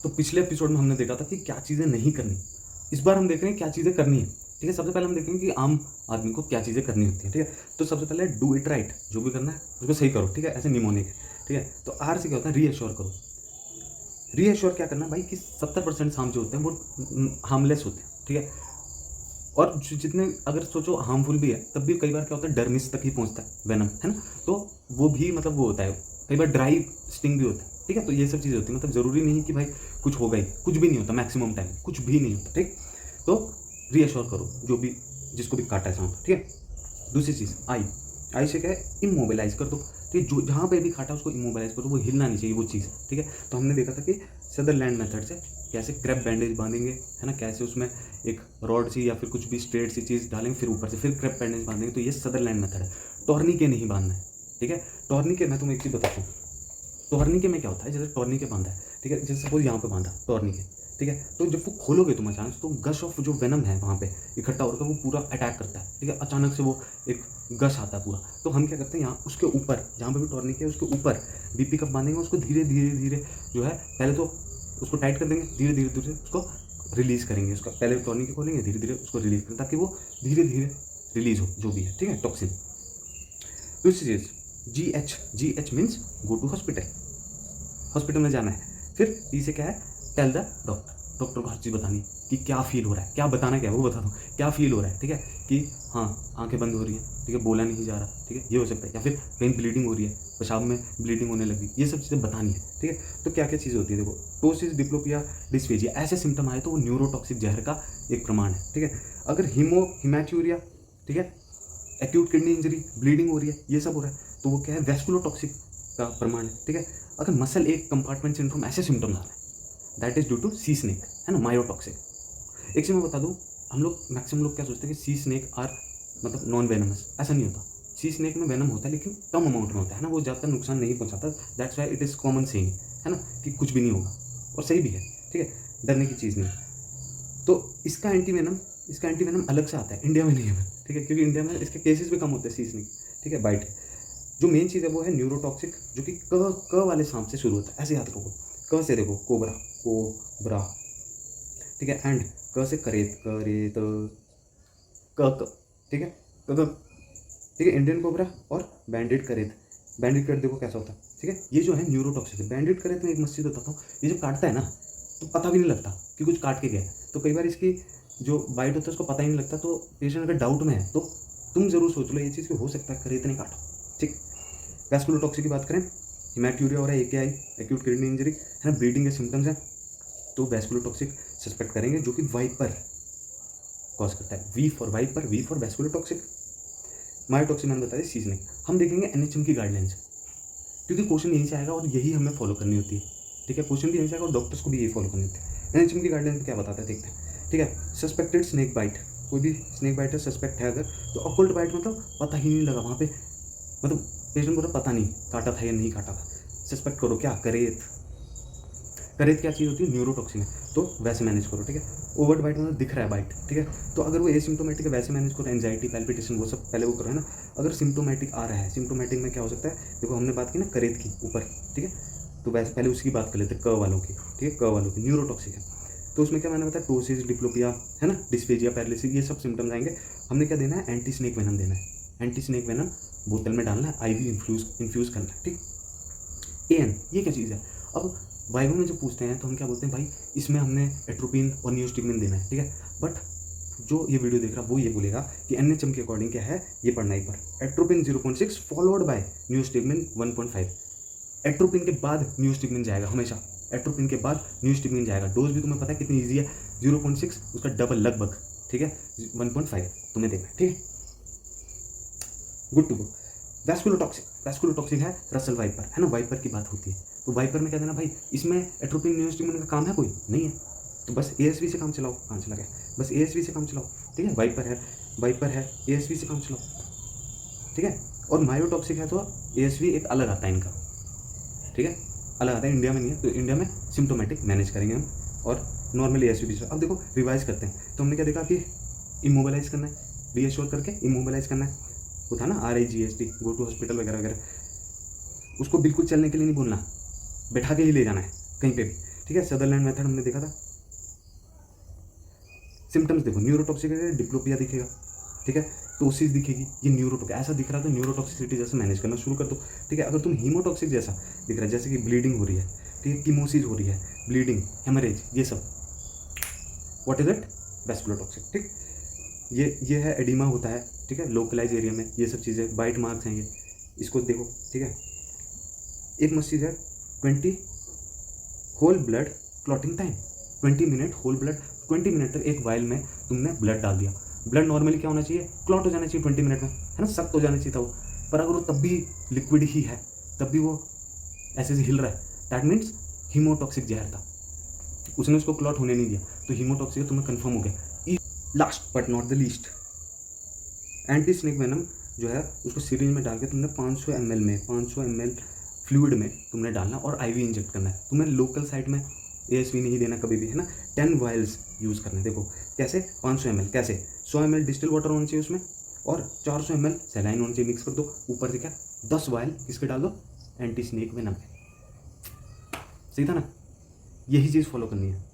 तो पिछले एपिसोड में हमने देखा था कि क्या चीज़ें नहीं करनी। इस बार हम देख रहे हैं क्या चीज़ें करनी है। ठीक है, सबसे पहले हम देखेंगे कि आम आदमी को क्या चीज़ें करनी होती है। ठीक है, तो सबसे पहले डू इट राइट, जो भी करना है उसको सही करो। ठीक है, ऐसे निमोनिक है। ठीक है, तो आर से क्या होता है, रीअश्योर करो। रीअश्योर क्या करना है भाई कि 70% साम जो होते हैं वो हार्मलेस होते हैं। ठीक है, और जितने अगर सोचो हार्मफुल भी है तब भी कई बार क्या होता है डर्मिस तक ही पहुंचता है वेनम, है ना। तो वो भी मतलब वो होता है, कई बार ड्राई स्टिंग भी होता है। ठीक है, तो ये सब चीज़ें होती है, मतलब ज़रूरी नहीं कि भाई कुछ होगा ही, कुछ भी नहीं होता, मैक्सिमम टाइम कुछ भी नहीं होता। ठीक, तो रीअश्योर करो जो भी जिसको भी काटा है सांप। ठीक है, दूसरी चीज़ आई से क्या है, इमोबिलाइज कर दो। ठीक है, जो जहाँ पे भी काटा उसको इमोबिलाइज करो, वो हिलना नहीं चाहिए वो चीज़। ठीक है, तो हमने देखा था कि सदरलैंड मेथड से कैसे क्रैप बैंडेज बांधेंगे, है ना, कैसे उसमें एक रॉड सी या फिर कुछ भी स्ट्रेट सी चीज़ डालेंगे, फिर ऊपर से फिर क्रैप बैंडेज बांधेंगे। तो ये सदरलैंड मेथड है, टॉर्निके नहीं बांधना है। ठीक है, टॉर्निके मैं तुम्हें एक चीज़ बताता हूँ, टॉर्निके में क्या होता है, जैसे टॉर्निके बांधा है। ठीक है, जैसे सपोज यहाँ पे बांधा टॉर्निके। ठीक है, तो जब वो खोलोगे तुम अचानक, तो गश ऑफ जो वेनम है वहाँ पे इकट्ठा होकर वो पूरा अटैक करता है। ठीक है, अचानक से वो एक गश आता है पूरा। तो हम क्या करते हैं, यहाँ उसके ऊपर जहाँ पे भी टॉर्निके है उसके ऊपर बीपी कप बांधेंगे, उसको धीरे धीरे धीरे जो है पहले तो उसको टाइट कर देंगे, धीरे धीरे धीरे उसको रिलीज़ करेंगे। उसका पहले टॉर्निके खोलेंगे, धीरे धीरे उसको रिलीज़ करें ताकि वो धीरे धीरे रिलीज़ हो जो भी है। ठीक है, टॉक्सिन। दूसरी चीज़ G H means go to hospital, hospital में जाना है। फिर टी से क्या है, टेल द डॉक्टर, डॉक्टर को हर चीज़ बतानी कि क्या फील हो रहा है, क्या बताना क्या है वो बता दो, क्या फील हो रहा है। ठीक है, कि हाँ आंखें बंद हो रही हैं, ठीक है, बोला नहीं जा रहा, ठीक है, ये हो सकता है, या फिर कहीं ब्लीडिंग हो रही है, पेशाब में ब्लीडिंग होने लगी, ये सब चीज़ें बतानी है। ठीक है, तो क्या क्या चीज़ें होती है देखो, टोसिस, डिप्लोपिया, डिस्फेजिया, ऐसे सिम्टम आए तो वो न्यूरोटॉक्सिक जहर का एक प्रमाण है। ठीक है, अगर हिमैचूरिया, ठीक है, एक्यूट किडनी इंजरी, ब्लीडिंग हो रही है, ये सब हो रहा है, तो वो क्या है, वेस्कुलोटॉक्सिक का प्रमाण है। ठीक है, अगर मसल एक कंपार्टमेंट सिंड्रोम, ऐसे सिम्टम्स आ रहे हैं, that is due to sea snake, है ना, मायोटॉक्सिक। एक चीज़ मैं बता दूँ, हम लोग मैक्सिमम लोग क्या सोचते हैं कि सी स्नेक आर मतलब नॉन वेनमस, ऐसा नहीं होता। सी स्नेक में वेनम होता है लेकिन कम अमाउंट में होता है ना, वो ज़्यादातर नुकसान नहीं पहुंचाता। That's why it is common saying, है ना, कि कुछ भी नहीं होगा, और सही भी है। ठीक है, डरने की चीज़ नहीं। तो इसका एंटी वेनम अलग से आता है, इंडिया में नहीं है। ठीक है, क्योंकि इंडिया में इसके केसेस भी कम होते हैं सी स्नेक। ठीक है, बाइट जो मेन चीज़ है वो है न्यूरोटॉक्सिक, जो कि क वाले सांप से शुरू होता है, ऐसे याद रखो। क से देखो, कोबरा, कोबरा। ठीक है, एंड क से करेत, करेत, क, ठीक है, क, ठीक है, इंडियन कोबरा और बैंडेड करेत। बैंडेड करेत देखो कैसा होता है। ठीक है, ये जो है न्यूरोटॉक्सिक है। बैंडेड करेत में एक मस्त चीज़ बताता हूँ, ये जब काटता है ना तो पता भी नहीं लगता कि कुछ काट के गया है। तो कई बार इसकी जो बाइट होता है उसको पता ही नहीं लगता। तो पेशेंट अगर डाउट में है तो तुम जरूर सोच लो ये चीज़ कि हो सकता है करेत ने काटा। ठीक, वैस्कुलोटॉक्सिक की बात करें, हिमैट्यूरिया हो रहा है, एकेआई, एक्यूट किडनी इंजरी, है ना, ब्लीडिंग के सिम्टम्स हैं, तो वैस्कुलोटॉक्सिक सस्पेक्ट करेंगे, जो कि वाइपर कॉज करता है। V for viper, V for vasculotoxic. Myotoxic मैंने बताया सीजनिंग। हम देखेंगे एनएचएम की गाइडलाइंस, क्योंकि क्वेश्चन यहीं से आएगा और यही हमें फॉलो करनी होती है। ठीक है, क्वेश्चन भी यहीं से आएगा और डॉक्टर्स को भी यही फॉलो करनी होती है। एनएचएम की गाइडलाइंस में क्या बताता है देखते हैं। ठीक है, सस्पेक्टेड स्नेक बाइट, कोई भी स्नेक बाइट है सस्पेक्ट है अगर, तो ऑकल्ट बाइट मतलब पता ही नहीं लगा वहाँ पे, मतलब पेशेंट को पता नहीं काटा था या नहीं काटा था, सस्पेक्ट करो क्या, करेत। करेत क्या चीज़ होती है, न्यूरोटॉक्सिन है, तो वैसे मैनेज करो। ठीक है, ओवर्ट बाइट मतलब दिख रहा है बाइट। ठीक है, तो अगर वो एसिम्टोमेटिक है वैसे मैनेज करो, एंजाइटी, पैल्पिटेशन, वो सब पहले वो करो, है ना। अगर सिम्टोमेटिक आ रहा है, सिम्टोमेटिक में क्या हो सकता है, देखो हमने बात की ना करेत की ऊपर। ठीक है, तो वैसे पहले उसकी बात कर लेते हैं, क वालों की। ठीक है, क वालों की न्यूरोटॉक्सिक है, तो उसमें क्या मैंने बताया, टोसिस, डिप्लोपिया, है ना, डिस्फेजिया, पैरालिसिस, ये सब सिम्टम्स आएंगे। हमने क्या देना है, एंटी स्नेक वेनम देना है। एंटी स्नेक वेनम बोतल में डालना है, आईवी इन्फ्यूज करना है। ठीक, एएन ये क्या चीज़ है। अब वाइवा में जब पूछते हैं तो हम क्या बोलते हैं, भाई इसमें हमने एट्रोपिन और न्यूस्टिग्मिन देना है। ठीक है, बट जो ये वीडियो देख रहा वो ये बोलेगा कि एनएचएम के अकॉर्डिंग क्या है, ये पढ़ना ही पर एट्रोपिन 0.6 फॉलोड बाय न्यूस्टिग्मिन 1.5। एट्रोपिन के बाद न्यूस्टिग्मिन जाएगा हमेशा, एट्रोपिन के बाद न्यूस्टिग्मिन जाएगा। डोज भी तुम्हें पता है कितनी ईजी है, 0.6 उसका डबल लगभग। ठीक है, 1.5 तुम्हें देना है। ठीक है, गुड टू गो। वैस्कुलोटॉक्सिक है रसल वाइपर, है ना, वाइपर की बात होती है, तो वाइपर में क्या देना भाई, इसमें एट्रोपिन न्यूस्टिग्मिन का काम है कोई नहीं है, तो बस एएसवी से काम चलाओ। कहाँ चला गया, बस एएसवी से काम चलाओ। ठीक है, वाइपर है एएसवी से काम चलाओ। ठीक है, और मायोटॉक्सिक है तो एएसवी एक अलग आता है इनका। ठीक है, अलग आता है, इंडिया में नहीं है, तो इंडिया में सिम्टोमेटिक मैनेज करेंगे हम, और नॉर्मल एएसवी से। अब देखो रिवाइज करते हैं, तो हमने क्या देखा कि इमोबिलाइज करना है, रीअश्योर करके इमोबिलाइज करना है, वो था ना RIGST, गो टू हॉस्पिटल वगैरह वगैरह। उसको बिल्कुल चलने के लिए नहीं बोलना, बैठा के ही ले जाना है कहीं पे भी। ठीक है, सदरलैंड मेथड हमने देखा था। सिम्टम्स देखो, न्यूरोटॉक्सिक है, डिप्लोपिया दिखेगा, ठीक है, टोसिस दिखेगी, ये न्यूरोटॉक्सिक ऐसा दिख रहा है तो न्यूरोटॉक्सिसिटी जैसे मैनेज करना शुरू कर दो, ठीक है। अगर तुम हीमोटॉक्सिक जैसा दिख रहा है, जैसे कि ब्लीडिंग हो रही है, ठीक है, कीमोसिस हो रही है, ब्लीडिंग, हेमरेज, ये सब, व्हाट इज इट, वैस्कुलोटॉक्सिक, ठीक। ये है एडिमा होता है, ठीक है, लोकलाइज एरिया में, ये सब चीज़ें, वाइट मार्क्स हैं ये, इसको देखो, ठीक है। एक मस्त चीज़ है 20 whole blood clotting time, 20 minute whole blood, 20 minute तक एक वाइल में तुमने ब्लड डाल दिया। ब्लड नॉर्मली क्या होना चाहिए, क्लॉट हो जाना चाहिए 20 मिनट में, है ना, सख्त हो जाना चाहिए था वो, पर अगर वो तब भी लिक्विड ही है, तब भी वो ऐसे हिल रहा है, दैट मीन्स हीमोटॉक्सिक जहर था, उसने उसको क्लॉट होने नहीं दिया, तो हीमोटॉक्सिक तुम्हें कंफर्म हो गया। Last but not the least, anti snake venom जो है उसको सिरिंज में डाल के तुमने 500 ml फ्लूइड में तुमने डालना और आईवी इंजेक्ट करना है। तुम्हें लोकल साइट में एएसवी नहीं देना कभी भी, है ना। 10 वायल्स यूज़ करने, देखो कैसे, 500 ml कैसे, 100 ml डिस्टिल वाटर होना चाहिए उसमें और 400 ml सैलाइन होना चाहिए, मिक्स कर दो, ऊपर से क्या 10 वायल किसके डाल दो, एंटी स्नेक वेनम। सही था ना, यही चीज़ फॉलो करनी है।